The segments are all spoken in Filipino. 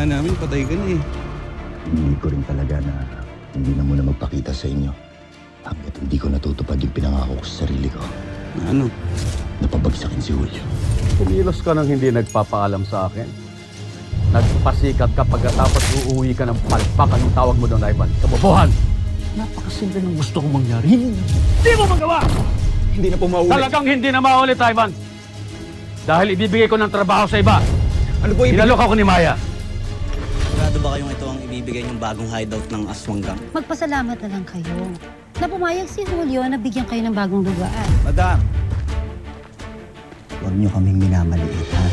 nga namin, patay ka na eh. Hindi ko rin talaga na hindi na muna magpakita sa inyo hanggat hindi ko natutupad yung pinangako ko sa sarili ko. Ano? Napabagsakin si Julio. Kumilos ka nang hindi nagpapaalam sa akin. Nagpasikat ka pagkatapos uuwi ka ng palpak. Anong tawag mo doon, Ivan? Kabobohan! Napakasimple ng gusto kong mangyari. Hindi mo magawa! Hindi na po maulit. Talagang hindi na maulit, Ivan. Dahil ibibigay ko ng trabaho sa iba. Ano po Inalok ako ni Maya. Sigurado ba kayong ito ang ibibigay niyong bagong hideout ng Aswang Gang? Magpasalamat na lang kayo na pumayag si Julio na bigyan kayo ng bagong lugar. Madam! Huwag niyo kaming minamaliit, ha?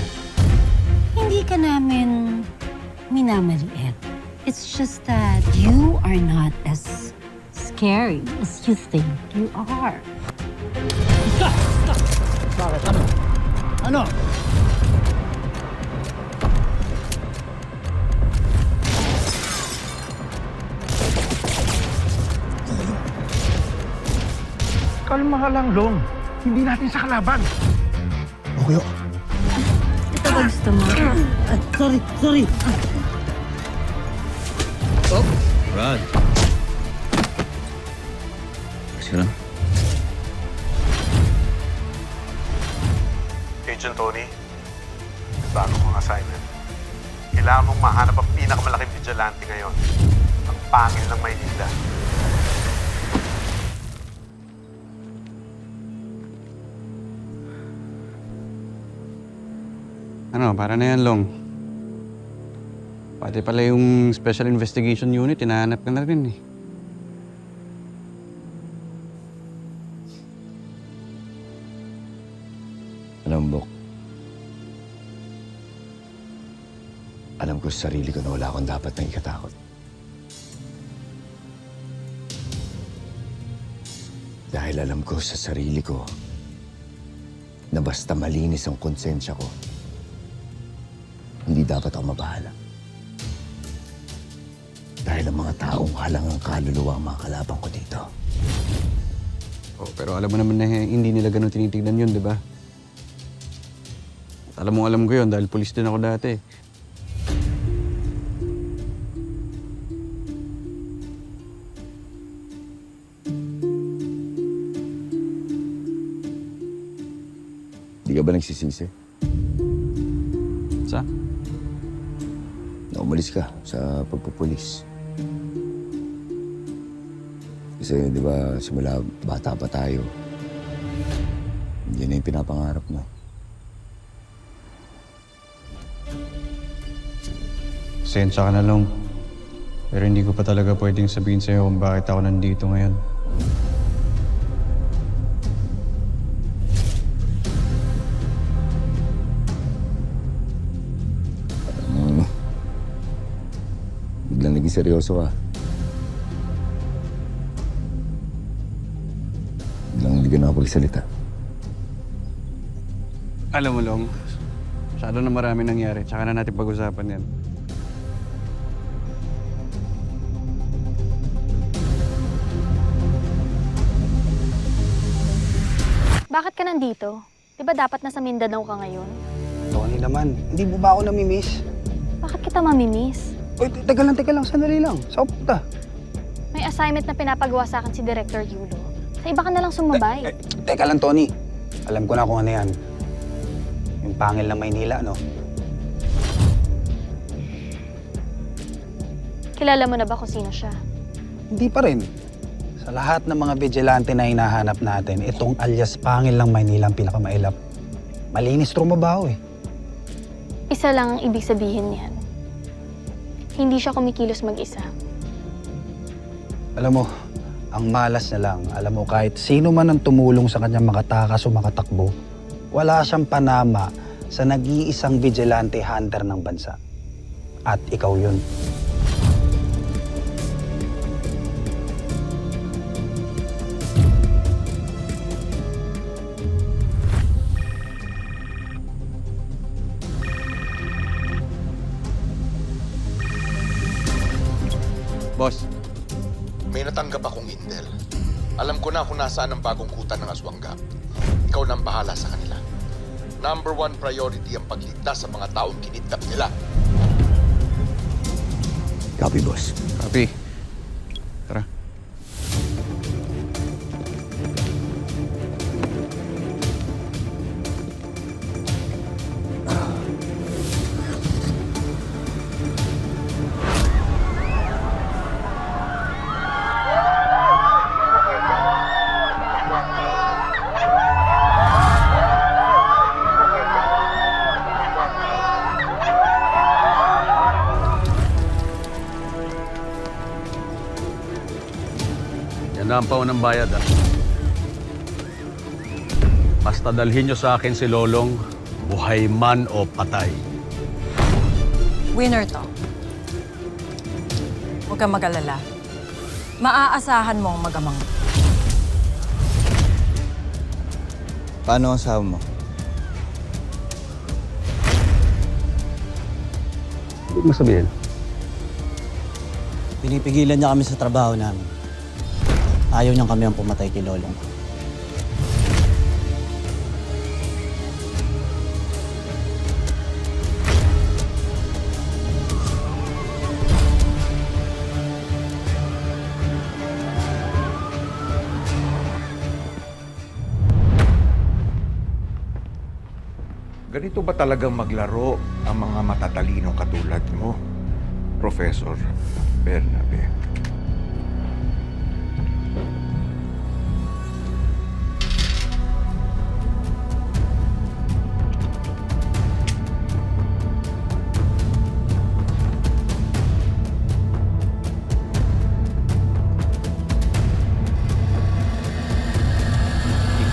Hindi ka namin minamaliit. It's just that you are not as scary as you think you are. Bakit? Ano? Ano? Kalma ka lang, Long. Hindi natin sa kalaban. Okay, Ito ba gusto mo? Sorry. Brad. Sige lang. Agent Tony, bago kong assignment. Kailangan mong mahanap ang pinakamalaking vigilante ngayon. Ang pangil ng Maynila. Ano, para na yan, Long. Pati pala yung Special Investigation Unit, hinahanap ka na rin eh. Alam, Bok. Alam ko sa sarili ko na wala akong dapat na ikatakot. Dahil alam ko sa sarili ko na basta malinis ang konsensya ko, hindi dapat ako mabahala. Dahil ang mga taong halangang kaluluwa ang mga kalabang ko dito. Oh, pero alam mo naman na hindi nila ganun tinitignan yun, di ba? Alam ko yun dahil pulis din ako dati. Hindi ka ba nagsisisi? Sa? Na umalis ka sa pagpupulis. Kasi di ba simula bata pa tayo, yan na yung pinapangarap mo. Sensya ka na, Long. Pero hindi ko pa talaga pwedeng sabihin sa'yo kung bakit ako nandito ngayon. Biglang naging seryoso ka. Biglang hindi ka nakapagsalita. Alam mo, Long, masyado na marami nangyari. Tsaka na natin pag-usapan yan. Bakit ka nandito? Di ba dapat nasa Mindanao ka ngayon? Tony naman, hindi mo ba ako namimiss? Bakit kita mamimiss? Uy, teka lang, sandali lang. Saan punta? May assignment na pinapagawa sa akin si Director Yulo. Sa iba ka na lang sumabay. Teka lang, Tony. Alam ko na kung ano yan. Yung pangil ng Maynila, no? Kilala mo na ba kung sino siya? Hindi pa rin. Sa lahat ng mga vigilante na hinahanap natin, itong alias pangil ng Maynila ang pinakamailap. Malinis trumabaho eh. Isa lang ang ibig sabihin niyan. Hindi siya kumikilos mag-isa. Alam mo, ang malas na lang. Alam mo, kahit sino man ang tumulong sa kanyang makatakas o makatakbo, wala siyang panama sa nag-iisang vigilante hunter ng bansa. At ikaw yun. Boss, May natanggap akong intel. Alam ko na kung nasaan ang bagong kuta ng Aswang Gang. Ikaw nang bahala sa kanila. #1 priority ang pagligtas sa mga taong kinidnap nila. Copy, boss. Copy. Tara. Yan na ang paunang bayad, ha? Basta dalhin nyo sa akin si Lolong, buhay man o patay. Winner to. Huwag kang mag-alala. Maaasahan mo ang magamang. Paano ang asawa mo? Huwag mo sabihin. Pinipigilan niya kami sa trabaho namin. Ayaw niyang kami ang pumatay kay Lolong. Ganito ba talagang maglaro ang mga matatalinong katulad mo, Professor Bernabe?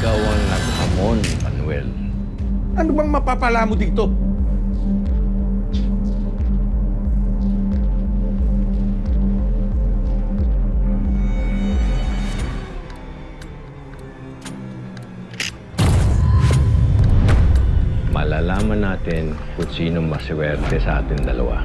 Ikaw ang naghamon, Manuel. Ano bang mapapala mo dito? Malalaman natin kung sino maswerte sa ating dalawa.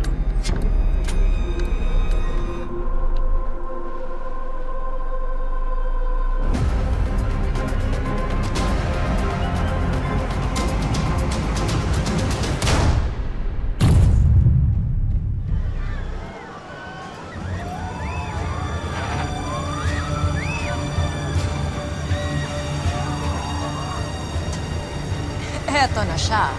Eto na siya.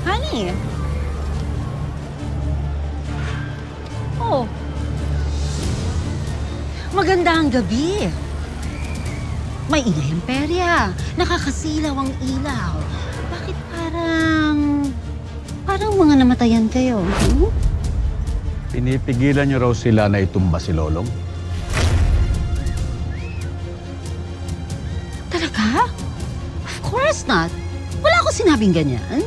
Honey. Oh. Magandang gabi. May ingay ang perya. Nakakasilaw ang ilaw. Bakit parang mga namatayan kayo? Hmm? Pinipigilan nyo raw sila na itumba si Lolong? Talaga? Of course not. Wala akong sinabing ganyan.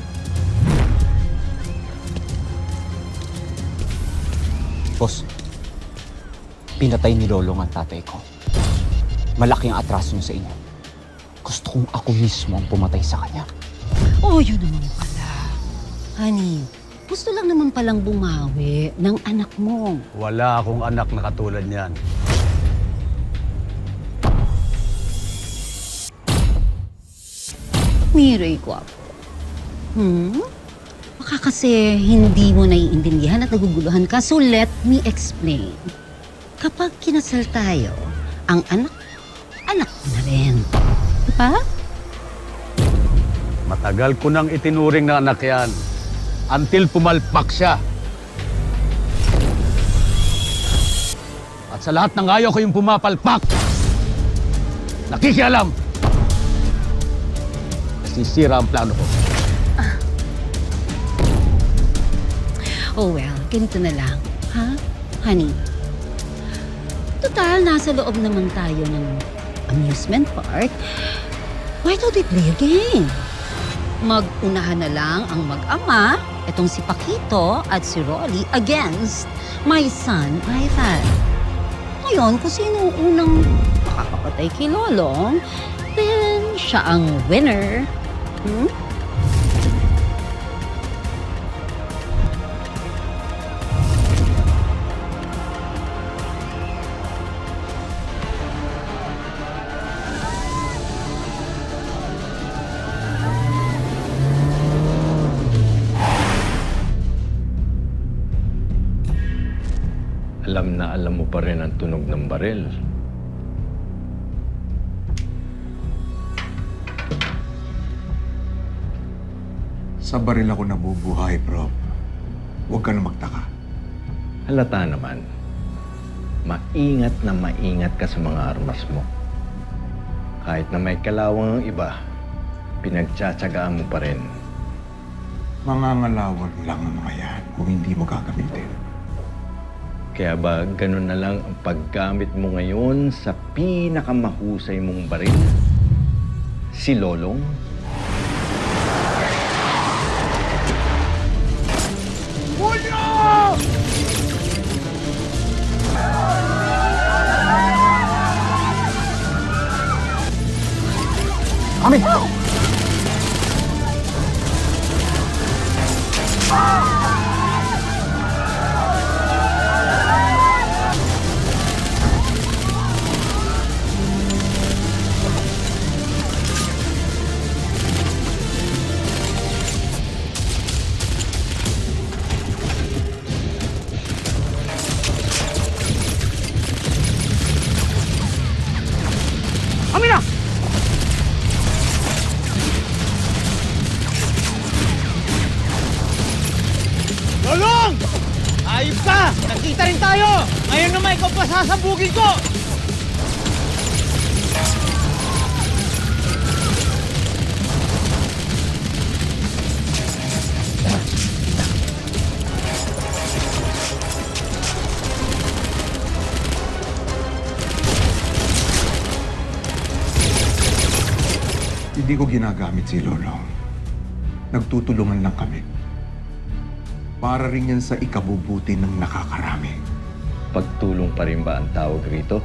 Boss, pinatay ni Lolong ang tatay ko. Malaki ang atraso niya sa inyo. Gusto kong ako mismo ang pumatay sa kanya. Oh, yun naman pala. Honey, gusto lang naman palang bumawi ng anak mo. Wala akong anak na katulad niyan. Miray Guapo. Baka kasi hindi mo naiintindihan at naguguluhan ka, so let me explain. Kapag kinasal tayo, ang anak ko na rin. Diba? Matagal ko nang itinuring na anak yan. Until pumalpak siya. At sa lahat ng ayaw ko yung pumapalpak. Nakikialam. Nasisira ang plano ko. Oh well, ganito na lang. Ha? Honey? Total, nasa loob naman tayo ng amusement park. Why don't we play a game? Mag-unahan na lang ang mag-ama, itong si Paquito at si Rolly, against my son, Ivan. Ngayon, kung sino ang unang makakapatay kay Lolong, then siya ang winner. alam na alam mo pa rin ang tunog ng baril. Sa baril ako nabubuhay, bro. Huwag ka na magtaka. Halata naman. Maingat na maingat ka sa mga armas mo. Kahit na may kalawang ang iba, pinagtsatsagaan mo pa rin. Mangangalawan lang ang mga yan kung hindi mo gagamitin. Kaya ba ganun na lang ang paggamit mo ngayon sa pinakamahusay mong baril? Si Lolong? Lolong! Ayos ka! Nakita rin tayo! Ngayon naman ikaw pa sasabugin ko! Hindi ko ginagamit si Lolo. Nagtutulungan lang kami. Para rin yan sa ikabubuti ng nakakarami. Pagtulong pa rin ba ang tawag rito?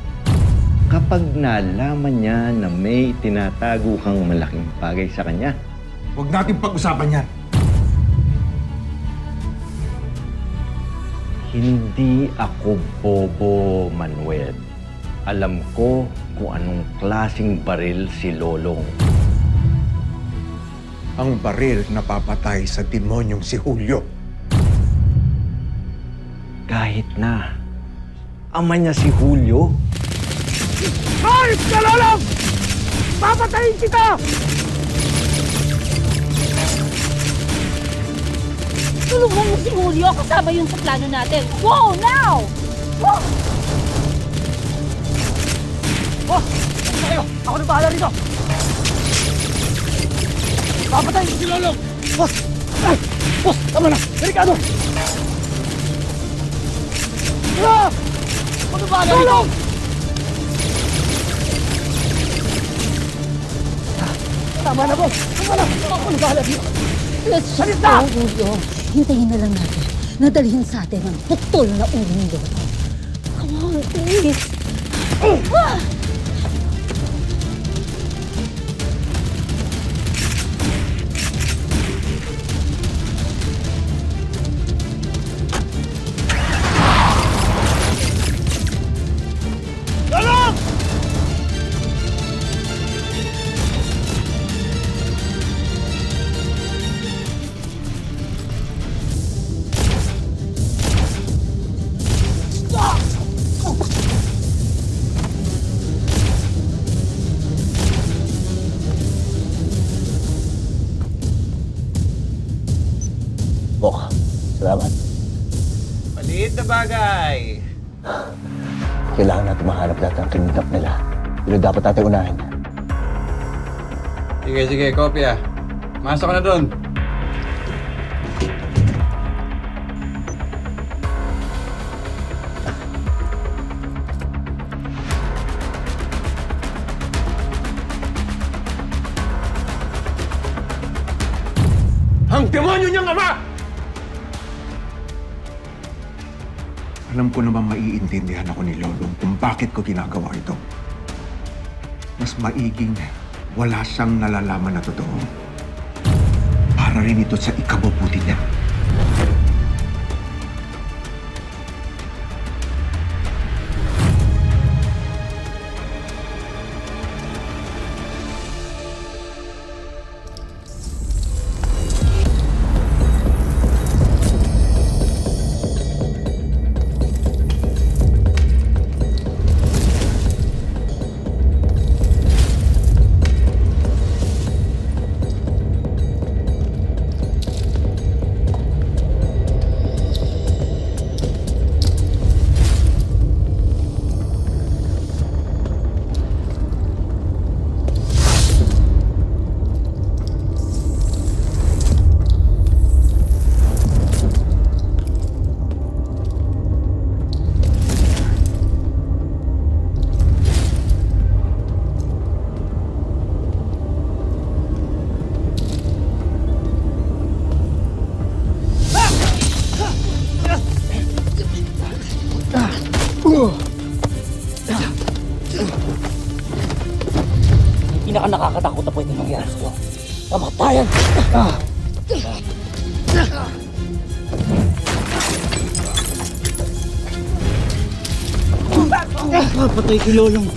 Kapag nalaman niya na may tinatago kang malaking bagay sa kanya, Huwag natin pag-usapan yan. hindi ako bobo, Manuel. Alam ko kung anong klaseng baril si Lolong. Ang baril na papatay sa demonyong si Julio. Kahit na ama niya si Julio, Hayop ka, Lolong! Papatayin kita! Tulungan mo si Julio, kasama yun sa plano natin. Wow, now! Wow! Oh! Tayo! Ako na bahala rito! Papatayin si Lolong! Boss! Ay! Boss! Tama na! Delikado! Ah! Ako na bahala rito! Lolong! Tama na, boss! Tama na! Ako na bahala dito! Let's just go, Julio. Hintayin na lang natin. Nadalhin sa atin ang putol na ulo ni Lolo. Come on, please. Ah! Lolong! Bok, salamat. Maliit na bagay. Kailangan natin mahanap natin ang kinidnap nila. Pero dapat natin unahin. Sige, kopya. Masok ka na doon. Ang demonyo niyang ama! Alam ko naman maiintindihan ako ni Lolong kung bakit ko ginagawa ito. Mas maiging wala siyang nalalaman na totoo. Para rin ito sa ikabubuti niya. pinaka-nakakatakot na pwede mangyari sa'yo. Kamatayan! Patay kay Lolong.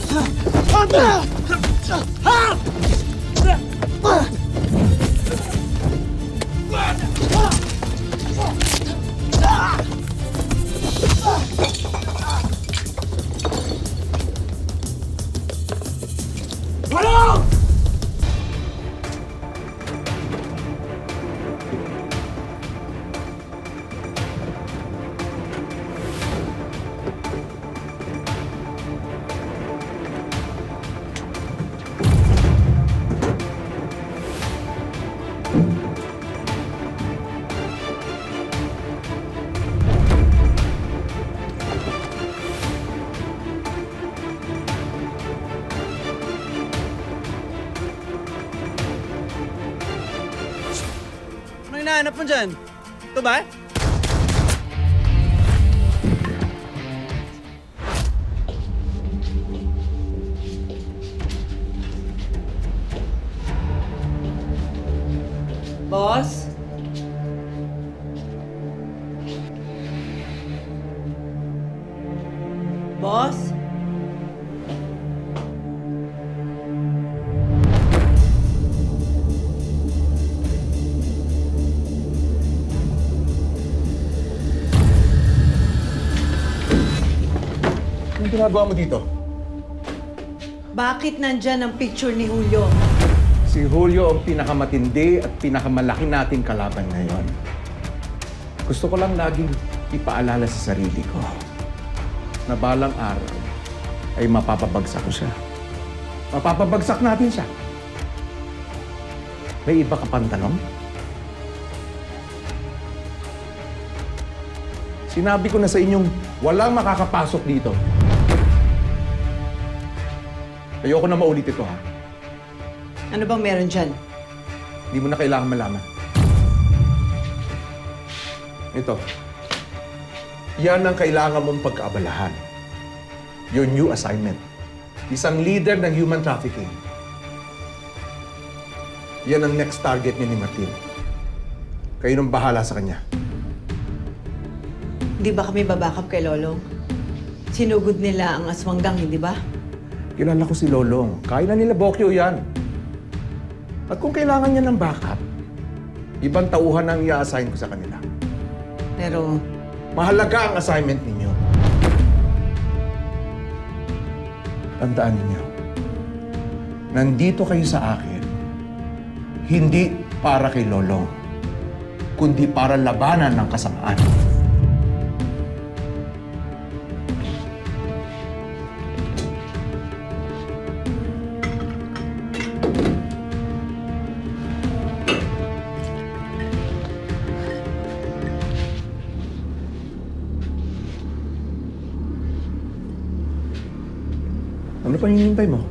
Ano hinahanap mo dyan? Ito ba? Boss? Boss? Anong ginagawa mo dito? Bakit nandyan ang picture ni Julio? Si Julio ang pinakamatindi at pinakamalaki nating kalaban ngayon. Gusto ko lang laging ipaalala sa sarili ko na balang araw ay mapapabagsak ko siya. Mapapabagsak natin siya. May iba ka pang tanong? Sinabi ko na sa inyong walang makakapasok dito. Ayoko na maulit ito, ha? Ano bang meron dyan? Hindi mo na kailangan malaman. Ito. Yan ang kailangan mong pagkaabalahan. Your new assignment. Isang leader ng human trafficking. Yan ang next target ni Martin. Kayo nang bahala sa kanya. Hindi ba kami babakap kay Lolong? Sinugod nila ang aswanggang, hindi ba? Kilala ko si Lolong. Kaya na nila Bokyo yan. At kung kailangan niya ng backup, ibang tauhan ang i-assign ko sa kanila. Pero mahalaga ang assignment ninyo. Tandaan ninyo, nandito kayo sa akin, hindi para kay Lolong, kundi para labanan ng kasamaan. Ano pa hinihintay mo?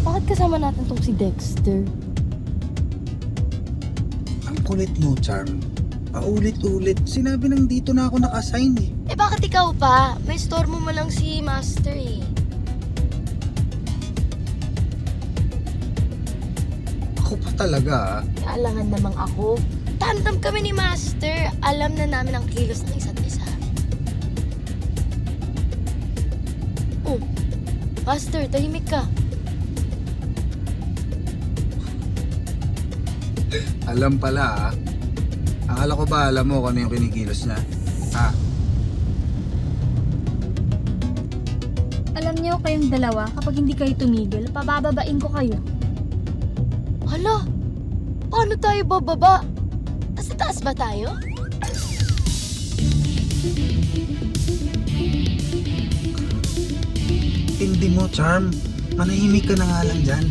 Bakit kasama natin tong si Dexter? Ang kulit mo, Charm. Paulit-ulit. Sinabi nang dito na ako naka-assign eh. Eh bakit ikaw pa? May store mo lang si Master eh. Ako pa talaga ah. Alangan namang ako. Tandem kami ni Master. Alam na namin ang kilos ng isa't isa. Oh, Master, tahimik ka. Alam pala ah. Akala ko ba alam mo kung ano yung kinikilos niya? Ha? Alam niyo kayong dalawa, kapag hindi kayo tumigil, pabababain ko kayo. Hala, paano tayo bababa? Nasa taas ba tayo? Hindi mo, Charm. Manahimik ka na nga lang dyan.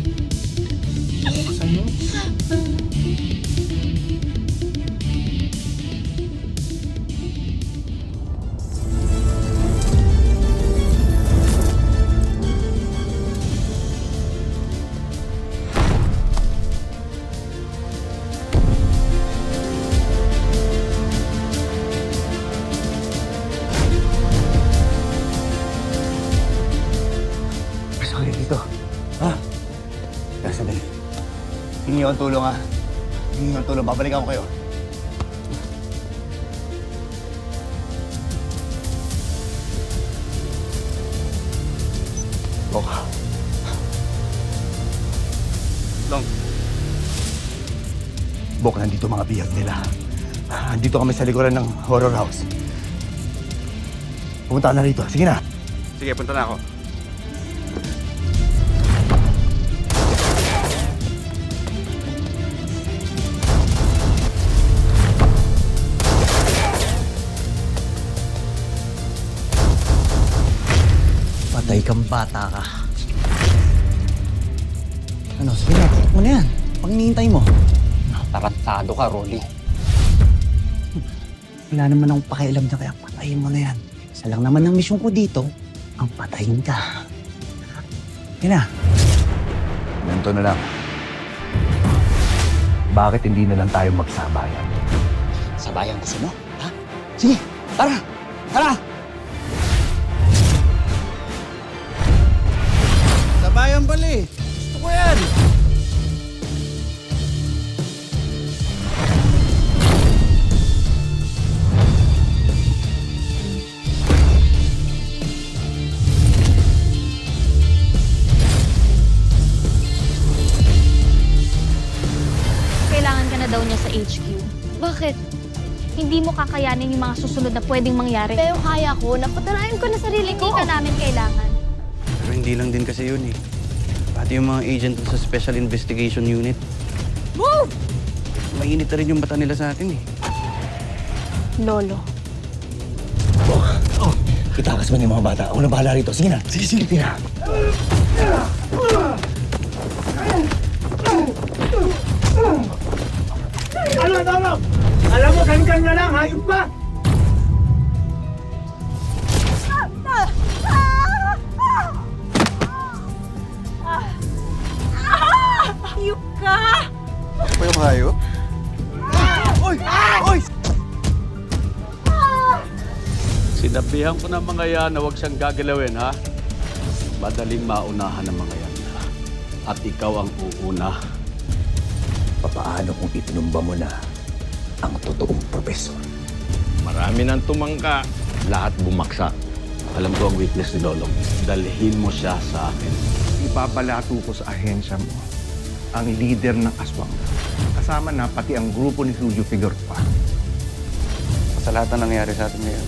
Sa'yo? Pasok kayo dito. Ha? Tara, sandali. Hingi ako ng tulong, ha? Hingi ako ng tulong. Babalikan ko kayo. Bok. Long. Bok, nandito mga bihag nila. Nandito kami sa likuran ng horror house. Pumunta ka na rito. Sige na. Sige, punta na ako. Patay kang bata ka. Ano, sige na, takot mo na yan. Pag hinihintay mo. Tarantado ka, Rolly. Wala naman akong pakialam na kaya patayin mo na yan. Isa lang naman ang misyon ko dito, ang patayin ka. Yan na. Ganito na lang. Bakit hindi na lang tayo magsabayan? Sabayan gusto mo? Ha? Sige, tara! Tara! Sabayan pala eh. Gusto ko yan. Kailangan ka na daw niya sa HQ. Bakit? Hindi mo kakayanin yung mga susunod na pwedeng mangyari. Pero kaya ko, napatanayan ko na sarili ko. Hindi ka namin kailangan. Pero hindi lang din kasi yun eh. Pati yung mga agent sa Special Investigation Unit. Move! Mainit na rin yung mata nila sa atin eh. Lolo. Itakas mo na yung mga bata. Ako na bahala rito. Sige na. Sige, sige. Sige na. Alam mo, ganyan na lang, hayop ka! Ayup ka! Ano yung hayop? Sinabihan ko ng mga yan na huwag siyang gagalawin, ha? Madaling maunahan ng mga yan. At ikaw ang uuna. Papaano kung itinumba mo na ang totoong profesor? Marami nang tumangka, lahat bumaksak. Alam ko ang weakness ni Lolong. Dalhin mo siya sa akin. Ibabalato ko sa ahensya mo ang leader ng aswang. Kasama na pati ang grupo ni Julio Figueroa. Sa lahat na nangyari sa atin ngayon,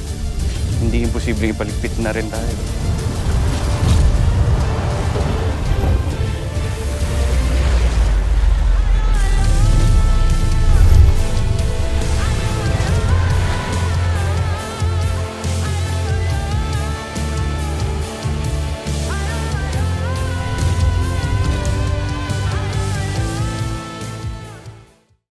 hindi imposibleng ipaligpit na rin tayo.